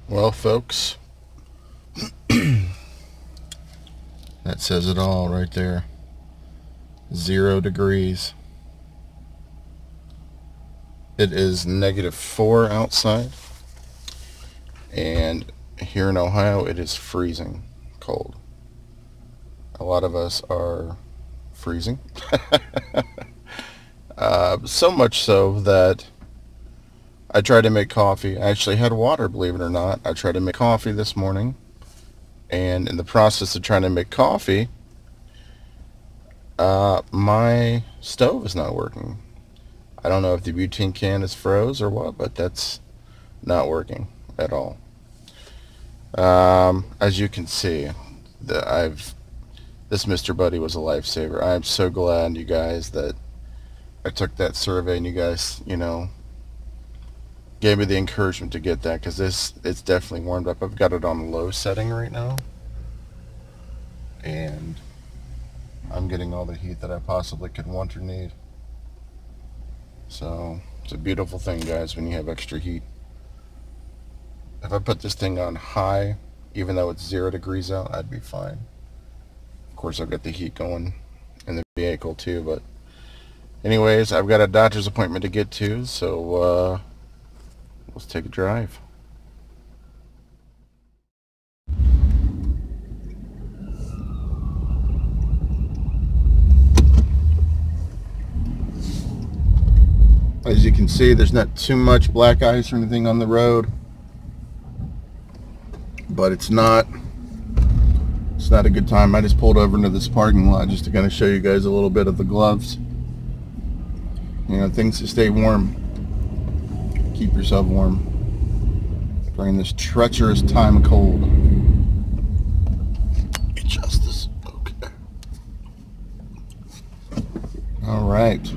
Well, folks, that says it all right there. 0 degrees. It is -4 outside, and here in Ohio it is freezing cold. A lot of us are freezing. So much so that I tried to make coffee. I actually had water, believe it or not. I tried to make coffee this morning, and in the process of trying to make coffee, my stove is not working. I don't know if the butane can is froze or what, but that's not working at all. As you can see, this Mr. Buddy was a lifesaver. I am so glad, you guys, that I took that survey and you guys, you know, gave me the encouragement to get that, because it's definitely warmed up. I've got it on low setting right now, and I'm getting all the heat that I possibly could want or need. So it's a beautiful thing, guys, when you have extra heat. If I put this thing on high, even though it's 0 degrees out, I'd be fine. Of course, I've got the heat going in the vehicle too, but anyways, I've got a doctor's appointment to get to, so let's take a drive. As you can see, there's not too much black ice or anything on the road, but it's not a good time. I just pulled over into this parking lot just to kind of show you guys a little bit of the gloves. You know, things to stay warm. Keep yourself warm during this treacherous time of cold. Adjust this. Okay. All right.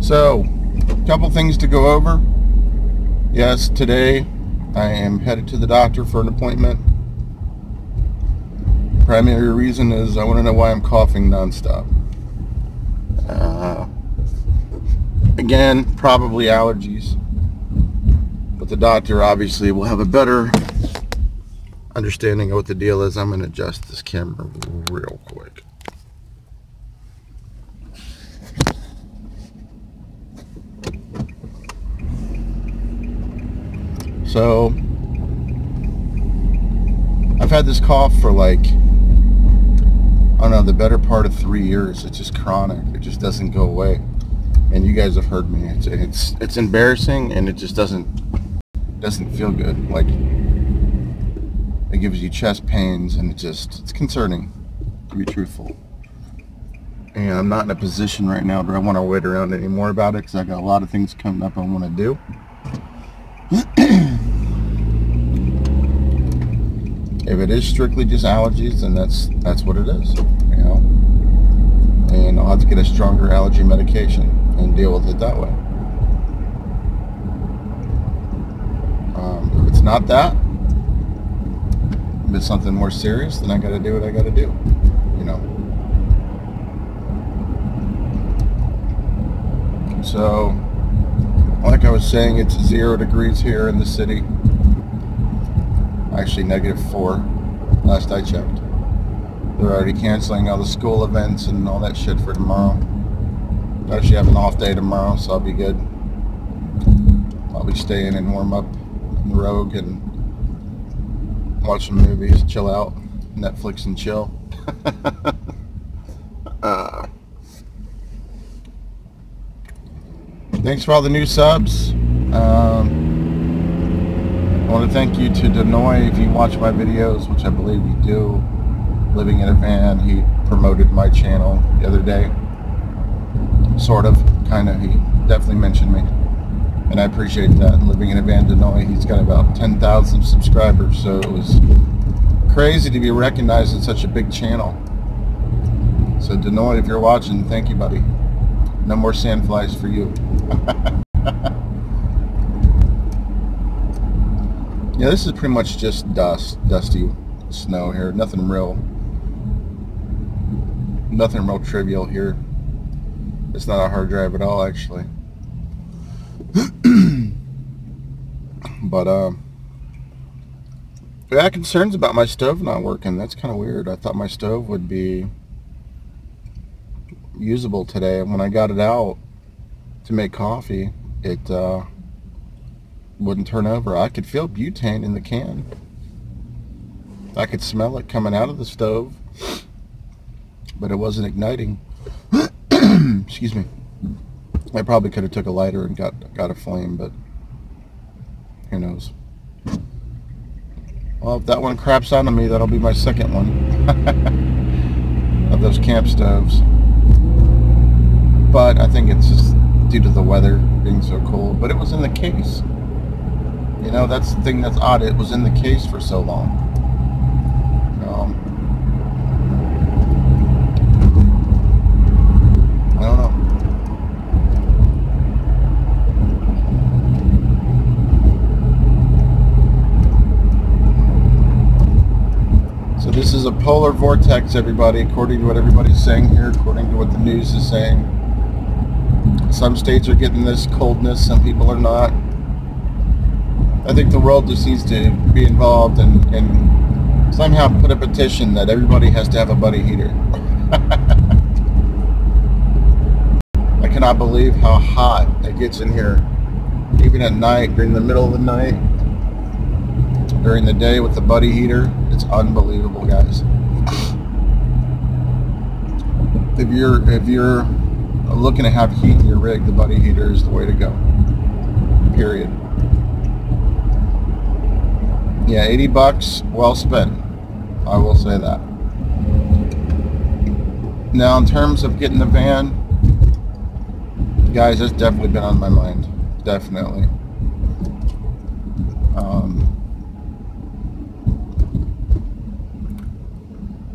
So, a couple things to go over. Yes, today I am headed to the doctor for an appointment. Primary reason is I want to know why I'm coughing nonstop. Again, probably allergies, but the doctor obviously will have a better understanding of what the deal is. I'm going to adjust this camera real quick. So I've had this cough for like, I don't know, the better part of 3 years. It's just chronic. It just doesn't go away. And you guys have heard me. It's embarrassing, and it just doesn't feel good. Like, it gives you chest pains, and it's concerning, to be truthful. And I'm not in a position right now where I want to wait around anymore about it, because I got a lot of things coming up I want to do. If it is strictly just allergies, then that's what it is, you know. And I'll have to get a stronger allergy medication and deal with it that way. If it's not that, if it's something more serious, then I got to do what I got to do, you know. So, like I was saying, it's 0 degrees here in the city. Actually -4 last I checked. They're already canceling all the school events and all that shit for tomorrow. I actually have an off day tomorrow, so I'll be good. I'll be staying and warm up in the Rogue and watch some movies, chill out, Netflix and chill. Thanks for all the new subs. I want to thank you to Denoy if you watch my videos, which I believe you do. Living in a Van, he promoted my channel the other day. Sort of, kind of, he definitely mentioned me. And I appreciate that. Living in a Van, Denoy, he's got about 10,000 subscribers, so it was crazy to be recognized in such a big channel. So Denoy, if you're watching, thank you, buddy. No more sandflies for you. Yeah, this is pretty much just dusty snow here. Nothing real trivial here. It's not a hard drive at all, actually. But I had concerns about my stove not working. That's kind of weird. I thought my stove would be usable today. When I got it out to make coffee, it wouldn't turn over. I could feel butane in the can. I could smell it coming out of the stove, but it wasn't igniting. Excuse me. I probably could have took a lighter and got a flame, but who knows. Well, if that one craps out on me, that'll be my second one of those camp stoves. But I think it's just due to the weather being so cold. But it was in the case. You know, that's the thing that's odd. It was in the case for so long. I don't know. So this is a polar vortex, everybody, according to what everybody's saying here, according to what the news is saying. Some states are getting this coldness, some people are not. I think the world just needs to be involved and somehow put a petition that everybody has to have a buddy heater. I cannot believe how hot it gets in here, even at night, during the middle of the night, during the day with the buddy heater. It's unbelievable, guys. If you're looking to have heat in your rig, the buddy heater is the way to go. Period. Yeah, 80 bucks, well spent. I will say that. Now, in terms of getting the van, guys, that's definitely been on my mind. Definitely.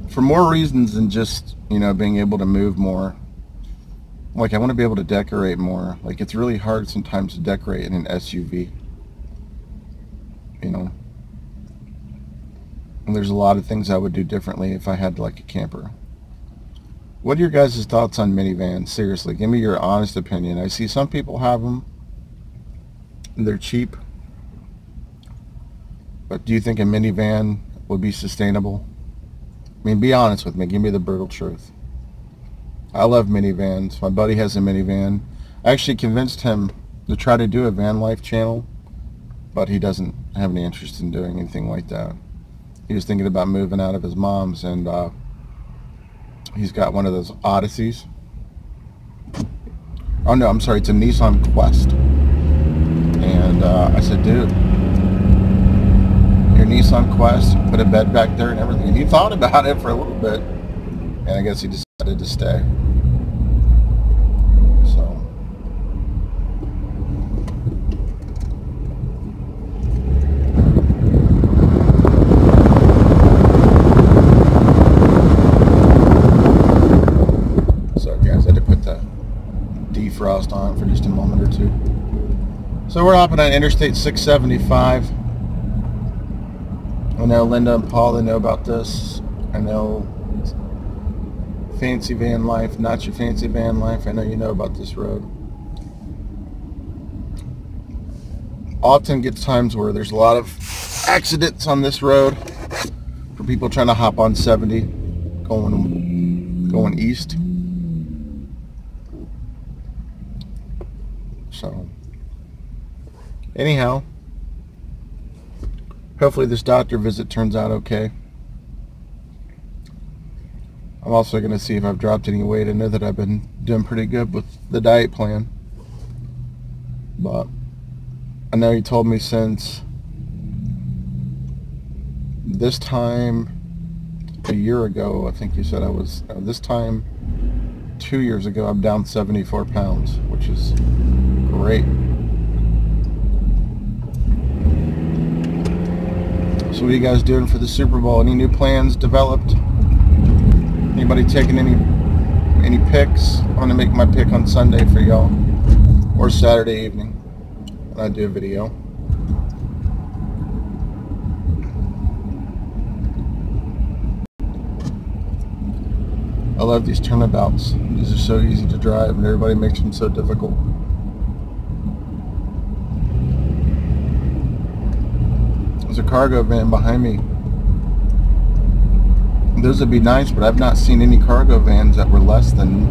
For more reasons than just, you know, being able to move more. Like, I want to be able to decorate more. Like, it's really hard sometimes to decorate in an SUV. You know? And there's a lot of things I would do differently if I had like a camper. What are your guys' thoughts on minivans? Seriously, give me your honest opinion. I see some people have them, and they're cheap. But do you think a minivan would be sustainable? I mean, be honest with me. Give me the brutal truth. I love minivans. My buddy has a minivan. I actually convinced him to try to do a van life channel, but he doesn't have any interest in doing anything like that. He was thinking about moving out of his mom's, and he's got one of those Odysseys. Oh no, I'm sorry, it's a Nissan Quest. And I said, dude, your Nissan Quest, put a bed back there and everything. And he thought about it for a little bit, and I guess he decided to stay. Defrost on for just a moment or two. So we're hopping on Interstate 675. I know Linda and Paul, they know about this. I know Fancy Van Life, Not Your Fancy Van Life. I know you know about this road. Often gets times where there's a lot of accidents on this road for people trying to hop on 70 going east. So, anyhow, hopefully this doctor visit turns out okay. I'm also going to see if I've dropped any weight. I know that I've been doing pretty good with the diet plan. But I know he told me since this time a year ago, I think you said I was, this time 2 years ago, I'm down 74 pounds, which is great. So what are you guys doing for the Super Bowl? Any new plans developed? Anybody taking any picks? I'm gonna make my pick on Sunday for y'all, or Saturday evening when I do a video. I love these turnabouts. These are so easy to drive, and everybody makes them so difficult. There's a cargo van behind me. Those would be nice, but I've not seen any cargo vans that were less than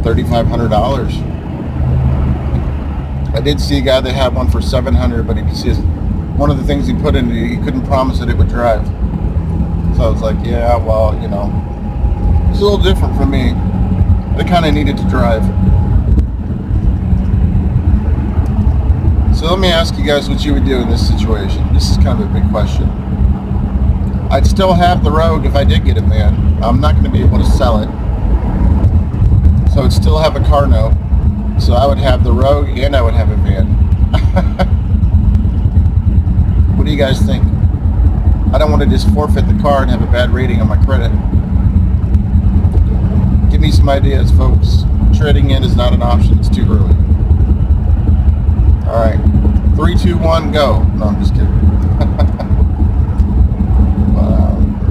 $3,500. I did see a guy that had one for $700, but he says one of the things he put in it, he couldn't promise that it would drive. So I was like, yeah, well, you know, it's a little different for me. I kind of needed to drive. So let me ask you guys what you would do in this situation. This is kind of a big question. I'd still have the Rogue if I did get a van. I'm not going to be able to sell it. So I'd still have a car note. So I would have the Rogue and I would have a van. What do you guys think? I don't want to just forfeit the car and have a bad rating on my credit. Give me some ideas, folks. Trading in is not an option. It's too early. Alright. 3, 2, 1, go. No, I'm just kidding.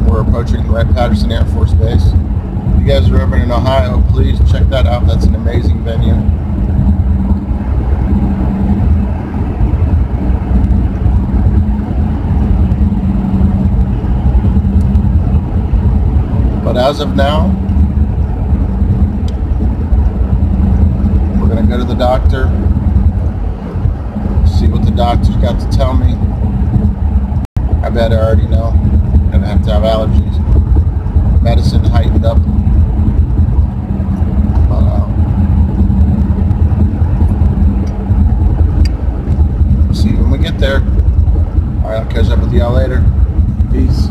We're approaching Wright-Patterson Air Force Base. If you guys are ever in Ohio, please check that out. That's an amazing venue. But as of now, we're going to go to the doctor, see what the doctor's got to tell me. I bet I already know. I'm going to have allergies. Medicine heightened up. See you when we get there. Alright, I'll catch up with y'all later. Peace.